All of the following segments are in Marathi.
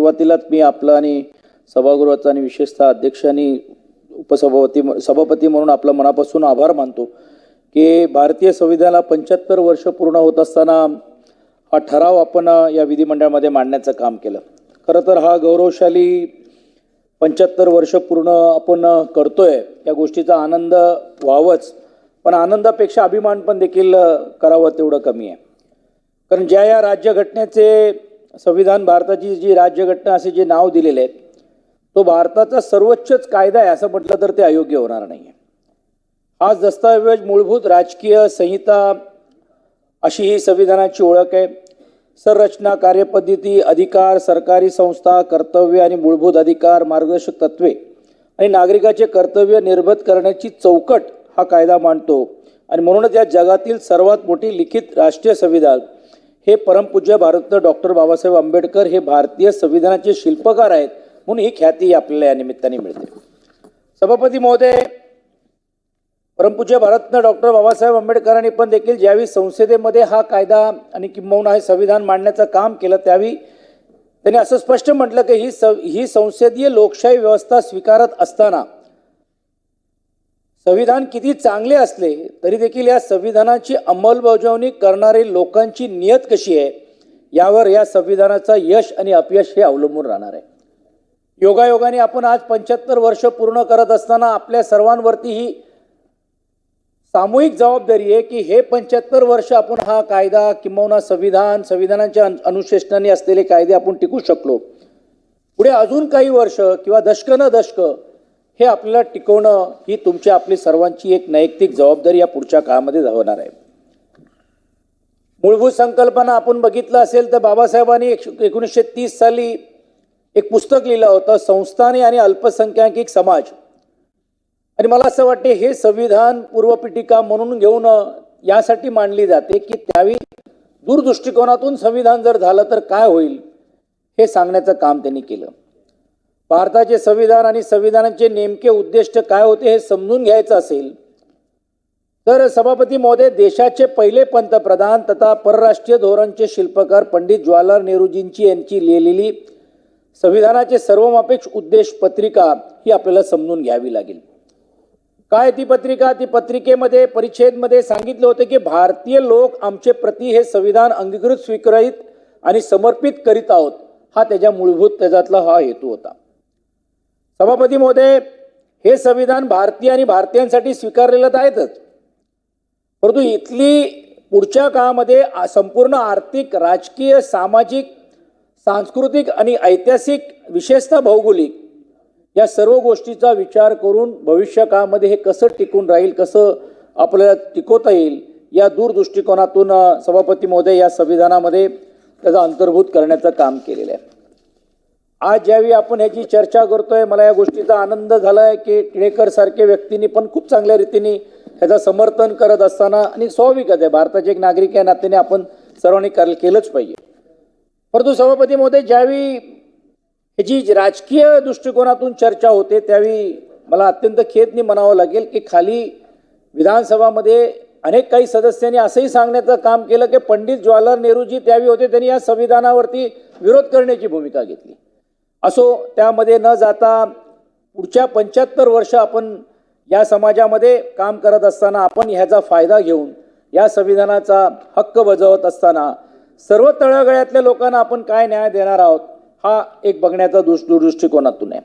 सुरुवातीलाच मी आपलं आणि सभागृहाचा आणि विशेषतः अध्यक्ष आणि सभापती म्हणून आपला मनापासून आभार मानतो की भारतीय संविधानाला 75 वर्ष पूर्ण होत असताना हा ठराव आपण या विधिमंडळामध्ये मांडण्याचं काम केलं। खरं तर हा गौरवशाली 75 वर्ष पूर्ण आपण करतोय, या गोष्टीचा आनंद व्हावाच, पण आनंदापेक्षा अभिमान पण देखील करावं तेवढं कमी आहे। कारण ज्या या राज्यघटनेचे संविधान, भारताची जी राज्यघटना असे जे नाव दिलेले आहे, तो भारताचा सर्वोच्चच कायदा आहे असं म्हटलं तर ते अयोग्य होणार नाही आहे। हा दस्तऐवज मूलभूत राजकीय संहिता अशी ही संविधानाची ओळख आहे। संरचना, कार्यपद्धती, अधिकार, सरकारी संस्था, कर्तव्य आणि मूलभूत अधिकार, मार्गदर्शक तत्वे आणि नागरिकाचे कर्तव्य निर्भत करण्याची चौकट हा कायदा मांडतो। आणि म्हणूनच या जगातील सर्वात मोठी लिखित राष्ट्रीय संविधान हे परमपूज्य भारतरत्न डॉक्टर बाबासाहेब आंबेडकर हे भारतीय संविधानाचे शिल्पकार आहेत, म्हणून ही ख्याती आपल्याला या निमित्ताने मिळते। सभापती महोदय, परमपूज्य भारतरत्न डॉक्टर बाबासाहेब आंबेडकरांनी पण देखील ज्यावेळी संसदेमध्ये हा कायदा आणि किंबहुना हे संविधान मांडण्याचं काम केलं, त्यावेळी त्यांनी असं स्पष्ट म्हटलं की ही संसदीय लोकशाही व्यवस्था स्वीकारत असताना संविधान किती चांगले असले तरी देखील या संविधानाची अंमलबजावणी करणारे लोकांची नियत कशी आहे यावर या संविधानाचा यश आणि अपयश हे अवलंबून राहणार आहे। योगायोगाने आपण आज 75 वर्ष पूर्ण करत असताना आपल्या सर्वांवरती ही सामूहिक जबाबदारी आहे की हे 75 वर्ष आपण हा कायदा किंबहुना संविधानाच्या अनुशेषणाने असलेले कायदे आपण टिकू शकलो। पुढे अजून काही वर्ष किंवा दशक हे आपल्याला टिकवणं ही तुमची आपली सर्वांची एक नैतिक जबाबदारी या पुढच्या काळामध्ये होणार आहे। मूलभूत संकल्पना आपण बघितलं असेल तर बाबासाहेबांनी 1930 साली एक पुस्तक लिहिलं होतं, संस्थाने आणि अल्पसंख्याक समाज। आणि मला असं वाटते हे संविधान पूर्वपीठिका म्हणून घेऊन यासाठी मांडली जाते की त्यावेळी दूरदृष्टिकोनातून संविधान जर झालं तर काय होईल हे सांगण्याचं काम त्यांनी केलं। भारताचे संविधान आणि संविधानाचे नेमके उद्दिष्ट काय होते हे समजून घ्यायचं असेल तर सभापती महोदय, देशाचे पहिले पंतप्रधान तथा परराष्ट्रीय धोरणचे शिल्पकार पंडित जवाहरलाल नेहरूजींची यांची लिहिलेली संविधानाचे सर्वमापेक्ष उद्देश पत्रिका ही आपल्याला समजून घ्यावी लागेल। काय ती पत्रिका? ती पत्रिकेमध्ये परिच्छेदमध्ये सांगितलं होतं की भारतीय लोक आमचे प्रति हे संविधान अंगीकृत, स्वीकृत आणि समर्पित करीत आहोत, हा त्याच्या मूलभूत त्याच्यातला हा हेतू होता। सभापती महोदय, हे संविधान भारतीय आणि भारतीयांसाठी स्वीकारलेलं तर आहेतच, परंतु इथली पुढच्या काळामध्ये संपूर्ण आर्थिक, राजकीय, सामाजिक, सांस्कृतिक आणि ऐतिहासिक, विशेषतः भौगोलिक या सर्व गोष्टीचा विचार करून भविष्य काळामध्ये हे कसं टिकून राहील, कसं आपल्याला टिकवता येईल या दूरदृष्टिकोनातून सभापती महोदय या संविधानामध्ये त्याचा अंतर्भूत करण्याचं काम केलेलं आहे। आज ज्यावेळी आपण ह्याची चर्चा करतोय, मला या गोष्टीचा आनंद झाला आहे की टिळेकर सारख्या व्यक्तींनी पण खूप चांगल्या रीतीने ह्याचं समर्थन करत असताना, आणि स्वाभाविकच आहे भारताचे एक नागरिक या नात्याने आपण सर्वांनी केलंच पाहिजे। परंतु सभापती महोदय, ज्यावेळी ह्याची राजकीय दृष्टिकोनातून चर्चा होते त्यावेळी मला अत्यंत खेदनी म्हणावं लागेल की खाली विधानसभामध्ये अनेक काही सदस्यांनी असंही सांगण्याचं काम केलं की पंडित जवाहरलाल नेहरूजी त्यावेळी होते, त्यांनी या संविधानावरती विरोध करण्याची भूमिका घेतली। असो, त्यामध्ये न जाता पुढच्या 75 वर्ष आपण या समाजामध्ये काम करत असताना, आपण ह्याचा फायदा घेऊन या संविधानाचा हक्क बजावत असताना सर्व तळागाळातल्या लोकांना आपण काय न्याय देणार आहोत हा एक बघण्याचा दृष्टिकोनातून आहे।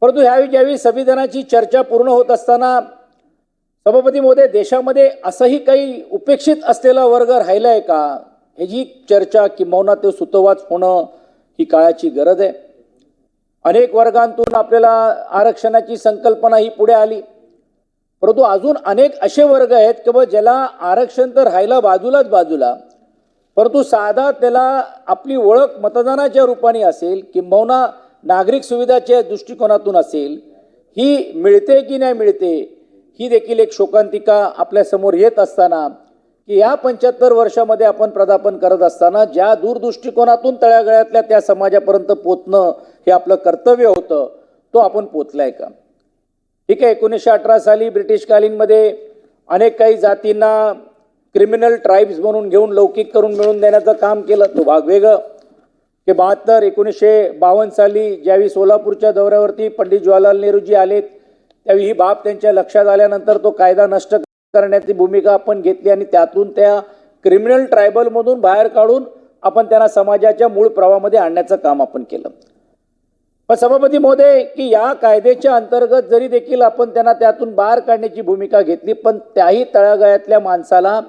परंतु ह्यावेळी ज्यावेळी संविधानाची चर्चा पूर्ण होत असताना सभापती महोदय, देशामध्ये असंही काही उपेक्षित असलेला वर्ग राहिला आहे का ह्याची चर्चा किंबहुना ते सुतोवाच होणं ही काळाची गरज आहे। अनेक वर्गांतून आपल्याला आरक्षणाची संकल्पना ही पुढे आली, परंतु अजून अनेक असे वर्ग आहेत की ज्याला आरक्षण तर राहिलं बाजूला, परंतु साधा त्याला आपली ओळख मतदानाच्या रूपाने असेल किंबहुना नागरिक सुविधाच्या दृष्टिकोनातून असेल, ही मिळते की नाही मिळते ही देखील एक शोकांतिका आपल्या समोर येत असताना की या 75 वर्षामध्ये आपण प्रदापन करत असताना ज्या दूरदृष्टिकोनातून तळागाळातल्या त्या समाजापर्यंत पोचणं हे आपलं कर्तव्य होतं, तो आपण पोचलाय का? ठीक आहे, 1918 साली ब्रिटिशकालीनमध्ये अनेक काही जातींना क्रिमिनल ट्राईब्स म्हणून घेऊन लौकिक करून मिळवून देण्याचं काम केलं, तो भाग वेगळं। की 1952 साली ज्यावेळी सोलापूरच्या दौऱ्यावरती पंडित जवाहरलाल नेहरूजी आलेत त्यावेळी ही बाब त्यांच्या लक्षात आल्यानंतर तो कायदा नष्ट करण्याची भूमिका आपण घेतली आणि त्यातून त्या क्रिमिनल ट्रायबलमधून बाहेर काढून आपण त्यांना समाजाच्या मूळ प्रवाहामध्ये आणण्याचं काम आपण केलं. पण सभापती महोदय की या कायद्याच्या अंतर्गत जरी देखील आपण त्यांना त्यातून बाहेर काढण्याची भूमिका घेतली पण त्याही तळागाळातल्या माणसाला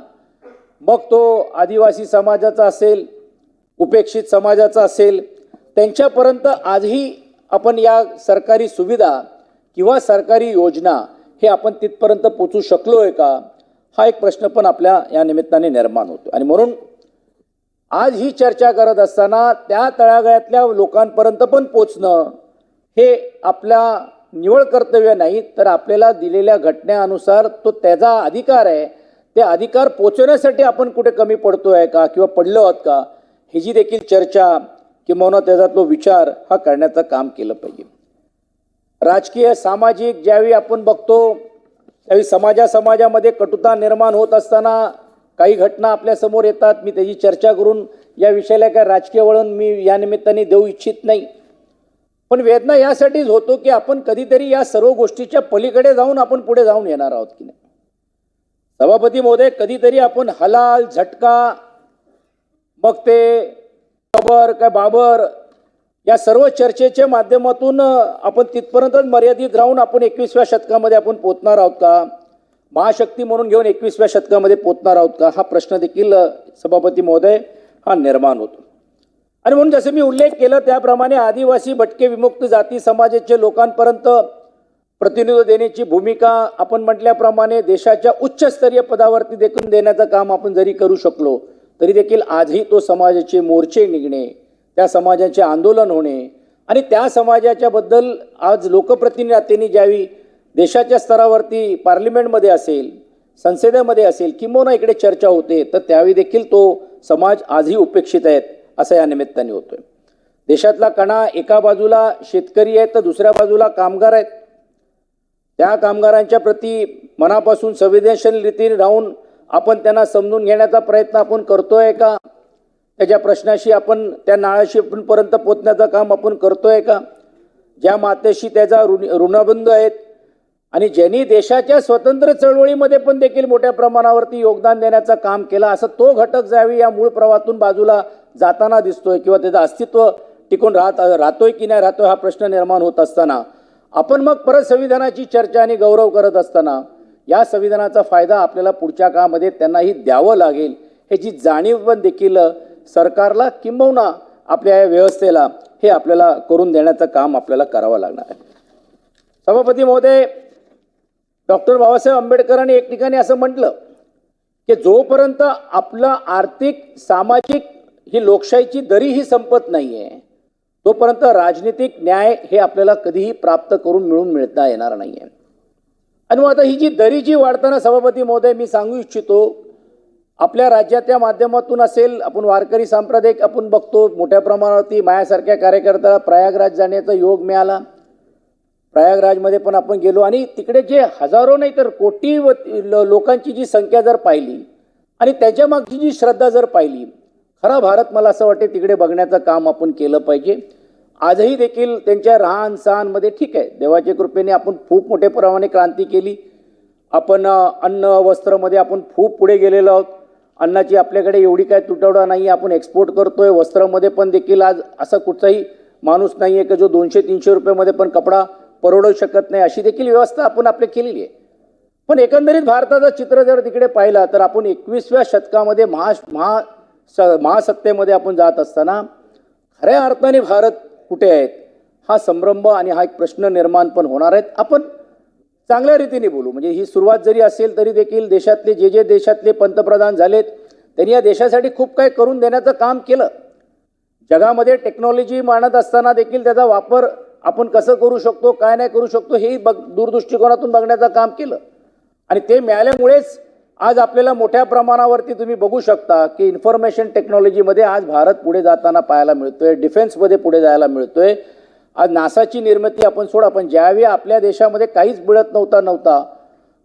मग तो आदिवासी समाजाचा असेल उपेक्षित समाजाचा असेल त्यांच्यापर्यंत आजही आपण या सरकारी सुविधा किंवा सरकारी योजना हे आपण तिथपर्यंत पोचू शकलोय का हा एक प्रश्न पण आपल्या या निमित्ताने निर्माण होतो. आणि म्हणून आज ही चर्चा करत असताना त्या तळागाळातल्या लोकांपर्यंत पण पोचणं हे आपल्या निवळ कर्तव्य नाही तर आपल्याला दिलेल्या घटनेनुसार तो त्याचा अधिकार आहे. ते अधिकार पोचवण्यासाठी आपण कुठे कमी पडतोय का किंवा पडलो आहोत का ही जी देखील चर्चा किंवा त्याचा तो विचार हा करण्याचं काम केलं पाहिजे. राजकीय सामाजिक ज्यावेळी आपण बघतो त्यावेळी समाजामध्ये कटुता निर्माण होत असताना काही घटना आपल्या समोर येतात. मी त्याची चर्चा करून या विषयाला काय राजकीय वळण मी या निमित्ताने देऊ इच्छित नाही. पण वेदना यासाठीच होतो की आपण कधीतरी या सर्व गोष्टीच्या पलीकडे जाऊन आपण पुढे जाऊन येणार आहोत की नाही. सभापती महोदय कधीतरी आपण हलाल झटका मग ते कबर काय बाबर या सर्व चर्चेच्या माध्यमातून आपण तिथपर्यंतच मर्यादित राहून आपण 21व्या शतकामध्ये आपण पोचणार आहोत का महाशक्ती म्हणून घेऊन 21व्या शतकामध्ये पोचणार आहोत का हा प्रश्न देखील सभापती महोदय हा निर्माण होतो. आणि म्हणून जसे मी उल्लेख केला त्याप्रमाणे आदिवासी भटके विमुक्त जाती समाजाच्या लोकांपर्यंत प्रतिनिधित्व देण्याची भूमिका आपण म्हटल्याप्रमाणे देशाच्या उच्चस्तरीय पदावरती देखील देण्याचं काम आपण जरी करू शकलो तरी देखील आजही तो समाजाचे मोर्चे निघणे त्या समाजाचे आंदोलन होणे आणि त्या समाजाच्या बद्दल आज लोकप्रतिनिधींनी ज्यावेळी देशाच्या स्तरावरती पार्लिमेंटमध्ये असेल संसदेमध्ये असेल किंवा इकडे चर्चा होते तर त्यावेळी देखील तो समाज आजही उपेक्षित आहेत असं या निमित्ताने होतोय. देशातला कणा एका बाजूला शेतकरी आहेत तर दुसऱ्या बाजूला कामगार आहेत. त्या कामगारांच्या प्रती मनापासून संवेदनशील रीतीने राहून आपण त्यांना समजून घेण्याचा प्रयत्न आपण करतोय का त्याच्या प्रश्नाशी आपण त्या नाळाशी पर्यंत पोचण्याचं काम आपण करतोय का ज्या मातेशी त्याचा ऋणबंध आहेत आणि ज्यांनी देशाच्या स्वतंत्र चळवळीमध्ये पण देखील मोठ्या प्रमाणावरती योगदान देण्याचं काम केलं असं तो घटक ज्यावेळी या मूळ प्रवाहातून बाजूला जाताना दिसतोय किंवा त्याचं अस्तित्व टिकून राहतोय की नाही राहतोय हा प्रश्न निर्माण होत असताना आपण मग परत संविधानाची चर्चा आणि गौरव करत असताना या संविधानाचा फायदा आपल्याला पुढच्या काळामध्ये त्यांनाही द्यावं लागेल ह्याची जाणीव पण देखील सरकारला किंबहुना आपल्या या व्यवस्थेला हे आपल्याला करून देण्याचं काम आपल्याला करावं लागणार आहे. सभापती महोदय डॉक्टर बाबासाहेब आंबेडकरांनी एक ठिकाणी असं म्हटलं की जोपर्यंत आपला आर्थिक सामाजिक ही लोकशाहीची दरी ही संपत नाही आहे तोपर्यंत राजनीतिक न्याय हे आपल्याला कधीही प्राप्त करून मिळता येणार नाही आहे. आणि मग आता ही जी दरी जी वाढताना सभापती महोदय मी सांगू इच्छितो आपल्या राज्याच्या माध्यमातून असेल आपण वारकरी सांप्रदायिक आपण बघतो मोठ्या प्रमाणावरती माझ्यासारख्या कार्यकर्त्याला प्रयागराज जाण्याचा योग मिळाला. प्रयागराजमध्ये पण आपण गेलो आणि तिकडे जे हजारो नाही तर कोटी लोकांची जी संख्या जर पाहिली आणि त्याच्या मागची जी श्रद्धा जर पाहिली खरा भारत मला असं वाटते तिकडे बघण्याचं काम आपण केलं पाहिजे. आजही देखील त्यांच्या राहण सहानमध्ये ठीक आहे देवाच्या कृपेने आपण खूप मोठ्या प्रमाणाने क्रांती केली. आपण अन्न वस्त्रमध्ये आपण खूप पुढे गेलेलो आहोत. अन्नाची आपल्याकडे एवढी काय तुटवडा नाही आपण एक्सपोर्ट करतोय. वस्त्रामध्ये पण देखील आज असा कुठचाही माणूस नाही आहे की जो 200-300 रुपयामध्ये पण कपडा परवडू शकत नाही अशी देखील व्यवस्था आपण आपली केलेली आहे. पण एकंदरीत भारताचं चित्र जर तिकडे पाहिला तर आपण 21व्या शतकामध्ये महासत्तेमध्ये आपण जात असताना खऱ्या अर्थाने भारत कुठे आहेत हा संभ्रम आणि हा एक प्रश्न निर्माण पण होणार आहेत. आपण चांगल्या रीतीने बोलू म्हणजे ही सुरुवात जरी असेल तरी देखील देशातले जे देशातले पंतप्रधान झालेत त्यांनी या देशासाठी खूप काही करून देण्याचं काम केलं. जगामध्ये टेक्नॉलॉजी मांडत असताना देखील त्याचा वापर आपण कसं करू शकतो काय नाही करू शकतो हे दूरदृष्टिकोनातून बघण्याचं काम केलं आणि ते मिळाल्यामुळेच आज आपल्याला मोठ्या प्रमाणावरती तुम्ही बघू शकता की इन्फॉर्मेशन टेक्नॉलॉजीमध्ये आज भारत पुढे जाताना पाहायला मिळतोय. डिफेन्समध्ये पुढे जायला मिळतोय. आज नासाची निर्मिती आपण सोडा पण ज्यावेळी आपल्या देशामध्ये काहीच मिळत नव्हता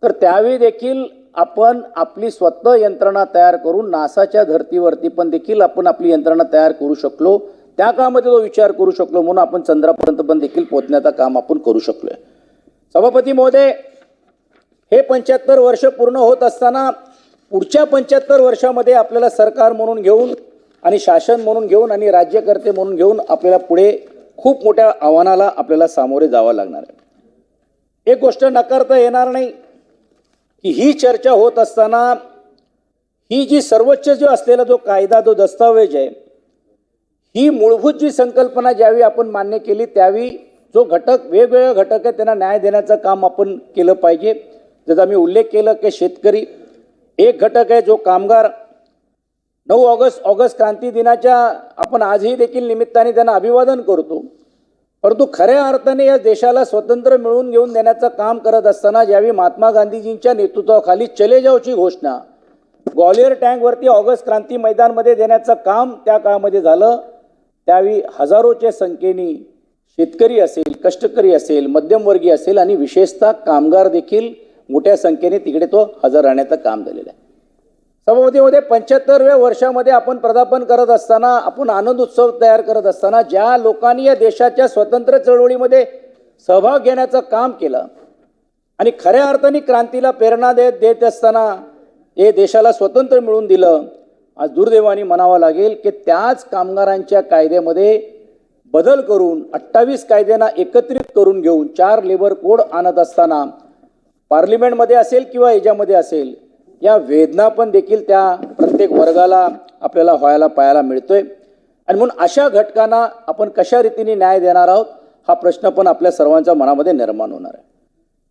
तर त्यावेळी देखील आपण आपली स्वतः यंत्रणा तयार करून नासाच्या धर्तीवरती पण देखील आपण आपली यंत्रणा तयार करू शकलो. त्या काळामध्ये तो विचार करू शकलो म्हणून आपण चंद्रापर्यंत पण देखील पोहोचण्याचं काम आपण करू शकलोय. सभापती महोदय, हे 75 वर्ष पूर्ण होत असताना पुढच्या 75 वर्षामध्ये आपल्याला सरकार म्हणून घेऊन आणि शासन म्हणून घेऊन आणि राज्यकर्ते म्हणून घेऊन आपल्याला पुढे खूप मोठ्या आव्हानाला आपल्याला सामोरे जावं लागणार आहे. एक गोष्ट नकारता येणार नाही की ही चर्चा होत असताना ही जी सर्वोच्च जो असलेला जो कायदा जो दस्तावेज आहे, ही मूलभूत जी संकल्पना ज्यावेळी आपण मान्य केली त्यावेळी जो घटक वेगवेगळे घटक आहे त्यांना न्याय देण्याचं काम आपण केलं पाहिजे. जसं मी उल्लेख केलं की शेतकरी एक घटक आहे, जो कामगार 9 ऑगस्ट क्रांती दिनाच्या आपण आजही देखील निमित्ताने त्यांना अभिवादन करतो. परंतु खऱ्या अर्थाने या देशाला स्वतंत्र मिळवून घेऊन देण्याचं काम करत असताना ज्यावेळी महात्मा गांधीजींच्या नेतृत्वाखाली चले जाओची घोषणा ग्वालियर टँकवरती ऑगस्ट क्रांती मैदानमध्ये देण्याचं काम त्या काळामध्ये झालं, त्यावेळी हजारोच्या संख्येने शेतकरी असेल, कष्टकरी असेल, मध्यमवर्गीय असेल आणि विशेषतः कामगार देखील मोठ्या संख्येने तिकडे तो हजर राहण्याचं काम झालेलं आहे. सभापती महोदय, 75व्या वर्षामध्ये आपण पदार्पण करत असताना, आपण आनंद उत्सव तयार करत असताना ज्या लोकांनी या देशाच्या स्वतंत्र चळवळीमध्ये सहभाग घेण्याचं काम केलं आणि खऱ्या अर्थाने क्रांतीला प्रेरणा देत असताना हे देशाला स्वतंत्र मिळवून दिलं, आज दुर्दैवाने म्हणावं लागेल की त्याच कामगारांच्या कायद्यामध्ये बदल करून 28 कायद्यांना एकत्रित करून घेऊन 4 लेबर कोड आणत असताना पार्लिमेंटमध्ये असेल किंवा याच्यामध्ये असेल, या वेदना पण देखील त्या प्रत्येक वर्गाला आपल्याला व्हायला पाहायला मिळतोय. आणि म्हणून अशा घटकांना आपण कशा रीतीने न्याय देणार आहोत हा प्रश्न पण आपल्या सर्वांच्या मनामध्ये निर्माण होणार आहे.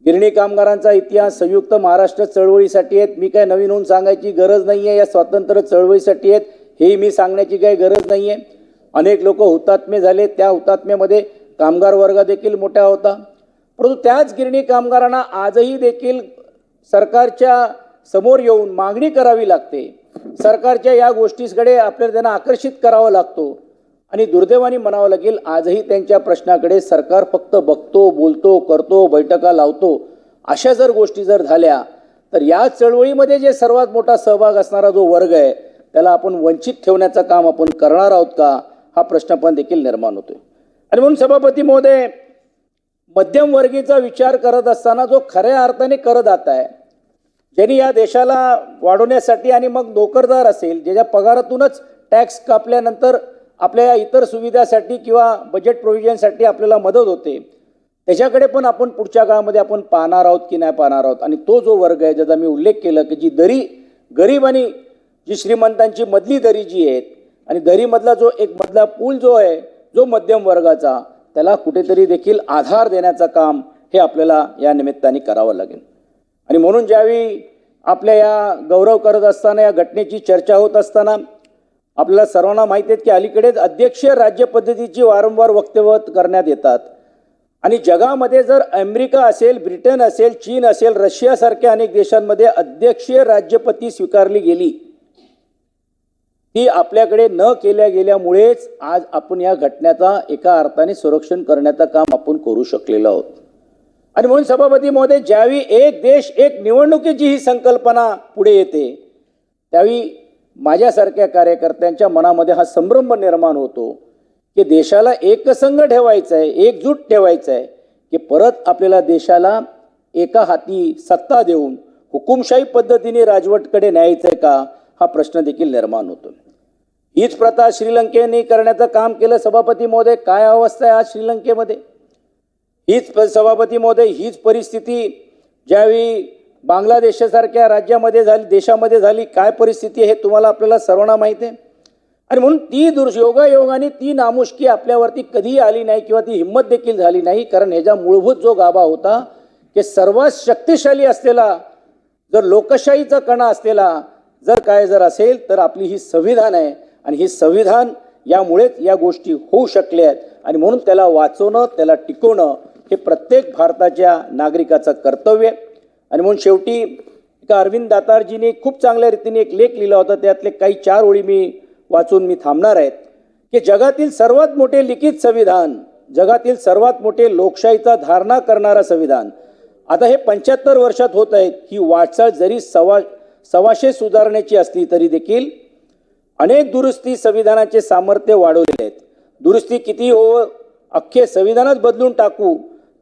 गिरणी कामगारांचा इतिहास संयुक्त महाराष्ट्र चळवळीसाठी आहेत, मी काय नवीन होऊन सांगायची गरज नाही आहे. या स्वातंत्र्य चळवळीसाठी आहेत हेही मी सांगण्याची काही गरज नाही आहे. अनेक लोक हुतात्मे झाले, त्या हुतात्म्यामध्ये कामगार वर्ग देखील मोठा होता. परंतु त्याच गिरणी कामगारांना आजही देखील सरकारच्या समोर येऊन मागणी करावी लागते. सरकारच्या या गोष्टीकडे आपल्याला त्यांना आकर्षित करावं लागतो आणि दुर्दैवाने म्हणावं लागेल आजही त्यांच्या प्रश्नाकडे सरकार फक्त बघतो, बोलतो, करतो, बैठका लावतो. अशा जर गोष्टी जर झाल्या तर या चळवळीमध्ये जे सर्वात मोठा सहभाग असणारा जो वर्ग आहे त्याला आपण वंचित ठेवण्याचं काम आपण करणार आहोत का हा प्रश्न पण देखील निर्माण होतोय. आणि म्हणून सभापती महोदय, मध्यमवर्गीचा विचार करत असताना जो खऱ्या अर्थाने करदाता आहे, ज्यांनी या देशाला वाढवण्यासाठी आणि मग नोकरदार असेल ज्याच्या पगारातूनच टॅक्स कापल्यानंतर आपल्या इतर सुविधासाठी किंवा बजेट प्रोव्हिजनसाठी आपल्याला मदत होते, त्याच्याकडे पण आपण पुढच्या काळामध्ये आपण पाहणार आहोत की नाही पाहणार आहोत. आणि तो जो वर्ग आहे ज्याचा मी उल्लेख केला की जी दरी गरीब आणि जी श्रीमंतांची मधली दरी जी आहे आणि दरीमधला जो एक मधला पूल जो आहे जो मध्यम वर्गाचा, त्याला कुठेतरी देखील आधार देण्याचं काम हे आपल्याला या निमित्ताने करावं लागेल. आणि म्हणून ज्यावेळी आपल्या या गौरव करत असताना या घटनेची चर्चा होत असताना आपल्याला सर्वांना माहिती आहे की अलीकडेच अध्यक्षीय राज्य पद्धतीची वारंवार वक्तव्य करण्यात येतात आणि जगामध्ये जर अमेरिका असेल, ब्रिटन असेल, चीन असेल, रशियासारख्या अनेक देशांमध्ये अध्यक्षीय राज्यपती स्वीकारली गेली, ती आपल्याकडे न केल्या गेल्यामुळेच आज आपण या घटनेचा एका अर्थाने संरक्षण करण्याचं काम आपण करू शकलेलो आहोत. आणि म्हणून सभापती महोदय, ज्यावेळी एक देश एक निवडणुकीची ही संकल्पना पुढे येते त्यावेळी माझ्यासारख्या कार्यकर्त्यांच्या मनामध्ये हा संभ्रम निर्माण होतो की देशाला एकसंघ ठेवायचं आहे, एकजूट ठेवायचं आहे की परत आपल्याला देशाला एका हाती सत्ता देऊन हुकुमशाही पद्धतीने राजवटकडे न्यायचं आहे का हा प्रश्न देखील निर्माण होतो. हीच प्रथा श्रीलंकेने करण्याचं काम केलं. सभापती महोदय, काय अवस्था आहे आज श्रीलंकेमध्ये? हीच सभापती महोदय, हीच परिस्थिती ज्यावेळी बांगलादेशासारख्या राज्यामध्ये झाली, देशामध्ये झाली, काय परिस्थिती आहे हे तुम्हाला आपल्याला सर्वांना माहिती आहे. आणि म्हणून ती योगायोगाने ती नामुष्की आपल्यावरती कधीही आली नाही किंवा ती हिंमत देखील झाली नाही, कारण ह्याचा मूलभूत जो गाभा होता की सर्वात शक्तिशाली असलेला जर लोकशाहीचा कणा असलेला जर असेल तर आपली ही संविधान आहे आणि ही संविधान यामुळेच या गोष्टी होऊ शकल्या आहेत. आणि म्हणून त्याला वाचवणं, त्याला टिकवणं हे प्रत्येक भारताच्या नागरिकाचं कर्तव्य आहे. आणि म्हणून शेवटी एका अरविंद दातारजीने खूप चांगल्या रीतीने एक लेख लिहिला होता, त्यातले काही 4 ओळी मी वाचून मी थांबणार आहेत की जगातील सर्वात मोठे लिखित संविधान, जगातील सर्वात मोठे लोकशाहीचा धारणा करणारा संविधान आता हे 75 वर्षात होत आहेत. ही वाटचाल जरी 125 सुधारण्याची असली तरी देखील अनेक दुरुस्ती संविधानाचे सामर्थ्य वाढवलेले आहेत. दुरुस्ती किती हो, अख्खे संविधानच बदलून टाकू,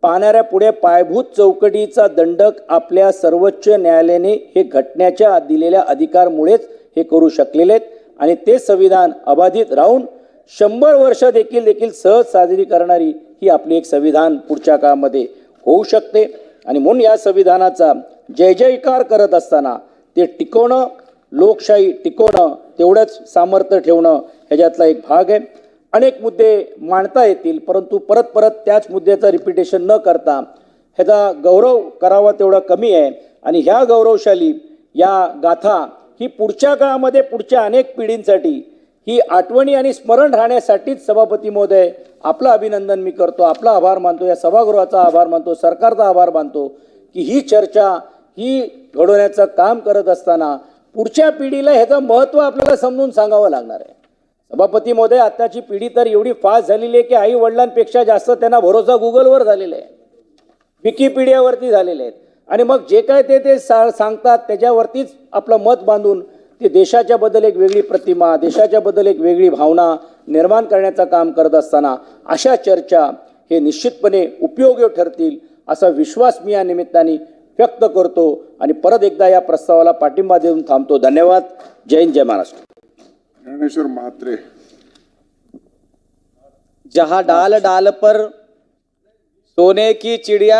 पाहणाऱ्या पुढे पायाभूत चौकटीचा दंडक आपल्या सर्वोच्च न्यायालयाने हे घटनेच्या दिलेल्या अधिकारमुळेच हे करू शकलेले आहेत आणि ते संविधान अबाधित राहून 100 वर्ष देखील सहज साजरी करणारी ही आपली एक संविधान पुढच्या काळामध्ये होऊ शकते. आणि म्हणून या संविधानाचा जय जयकार करत असताना ते टिकवणं, लोकशाही टिकवणं, तेवढंच सामर्थ्य ठेवणं ह्याच्यातला एक भाग आहे. अनेक मुद्दे मांडता येतील, परंतु परत त्याच मुद्द्याचं रिपिटेशन न करता ह्याचा गौरव करावा तेवढा कमी आहे. आणि ह्या गौरवशाली या गाथा ही पुढच्या काळामध्ये पुढच्या अनेक पिढींसाठी ही आठवणी आणि स्मरण राहण्यासाठीच सभापती महोदय आपलं अभिनंदन मी करतो, आपला आभार मानतो, या सभागृहाचा आभार मानतो, सरकारचा आभार मानतो की ही चर्चा ही घडवण्याचं काम करत असताना पुढच्या पिढीला ह्याचं महत्त्व आपल्याला समजून सांगावं लागणार आहे. सभापती महोदय, आत्ताची पिढी तर एवढी फास्ट झालेली आहे की आई वडिलांपेक्षा जास्त त्यांना भरोसा गुगलवर झालेला आहे, विकिपीडियावरती झालेले आहेत आणि मग जे काय ते सांगतात त्याच्यावरतीच आपलं मत बांधून ते देशाच्याबद्दल एक वेगळी प्रतिमा, देशाच्याबद्दल एक वेगळी भावना निर्माण करण्याचं काम करत असताना अशा चर्चा हे निश्चितपणे उपयोगी ठरतील असा विश्वास मी या निमित्ताने व्यक्त करतो आणि परत एकदा या प्रस्तावाला पाठिंबा देऊन थांबतो. धन्यवाद. जय हिंद, जय महाराष्ट्र. ज्ञानेश्वर म्हात्रे. जहाँ डाल डाल पर सोने की चिड़िया